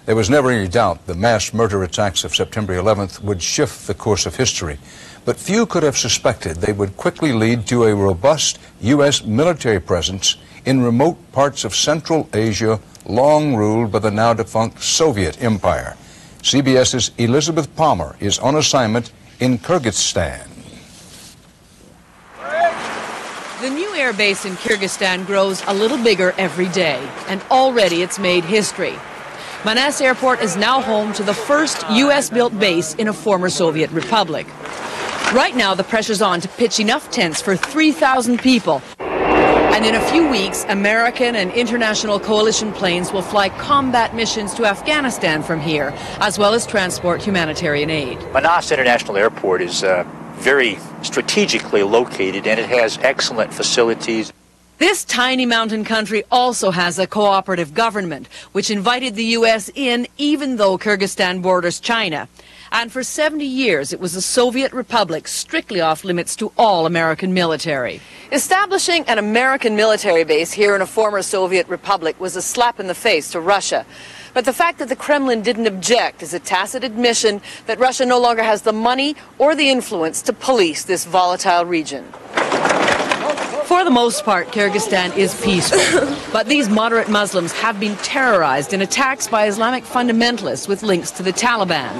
There was never any doubt the mass murder attacks of September 11th would shift the course of history. But few could have suspected they would quickly lead to a robust U.S. military presence in remote parts of Central Asia, long ruled by the now-defunct Soviet Empire. CBS's Elizabeth Palmer is on assignment in Kyrgyzstan. The new air base in Kyrgyzstan grows a little bigger every day, and already it's made history. Manas Airport is now home to the first U.S.-built base in a former Soviet republic. Right now, the pressure's on to pitch enough tents for 3,000 people. And in a few weeks, American and international coalition planes will fly combat missions to Afghanistan from here, as well as transport humanitarian aid. Manas International Airport is very strategically located, and it has excellent facilities. This tiny mountain country also has a cooperative government, which invited the U.S. in even though Kyrgyzstan borders China. And for 70 years, it was a Soviet republic strictly off limits to all American military. Establishing an American military base here in a former Soviet republic was a slap in the face to Russia. But the fact that the Kremlin didn't object is a tacit admission that Russia no longer has the money or the influence to police this volatile region. For the most part, Kyrgyzstan is peaceful, but these moderate Muslims have been terrorized in attacks by Islamic fundamentalists with links to the Taliban.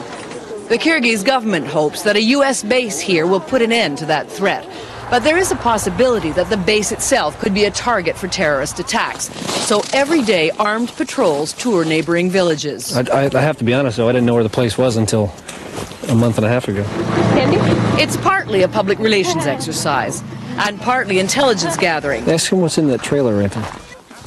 The Kyrgyz government hopes that a U.S. base here will put an end to that threat. But there is a possibility that the base itself could be a target for terrorist attacks. So every day, armed patrols tour neighboring villages. I have to be honest, though, I didn't know where the place was until a month and a half ago. It's partly a public relations exercise and partly intelligence gathering. Ask him what's in that trailer rental.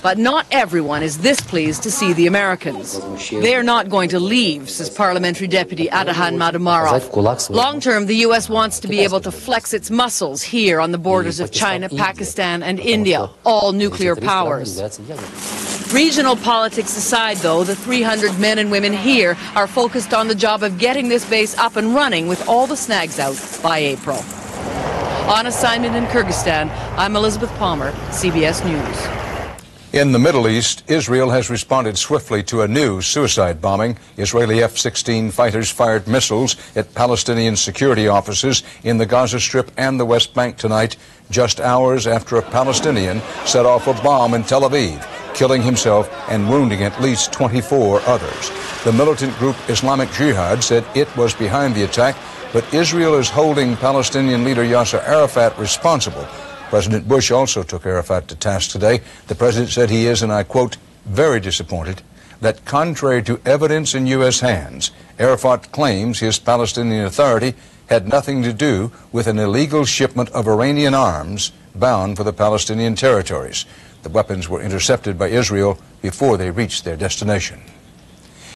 But not everyone is this pleased to see the Americans. They're not going to leave, says Parliamentary Deputy Adahan Madumarov. Long-term, the U.S. wants to be able to flex its muscles here on the borders of China, Pakistan, and India, all nuclear powers. Regional politics aside, though, the 300 men and women here are focused on the job of getting this base up and running with all the snags out by April. On assignment in Kyrgyzstan, I'm Elizabeth Palmer, CBS News. In the Middle East, Israel has responded swiftly to a new suicide bombing. Israeli F-16 fighters fired missiles at Palestinian security offices in the Gaza Strip and the West Bank tonight, just hours after a Palestinian set off a bomb in Tel Aviv, killing himself and wounding at least 24 others. The militant group Islamic Jihad said it was behind the attack, but Israel is holding Palestinian leader Yasser Arafat responsible. President Bush also took Arafat to task today. The president said he is, and I quote, very disappointed that contrary to evidence in U.S. hands, Arafat claims his Palestinian Authority had nothing to do with an illegal shipment of Iranian arms bound for the Palestinian territories. The weapons were intercepted by Israel before they reached their destination.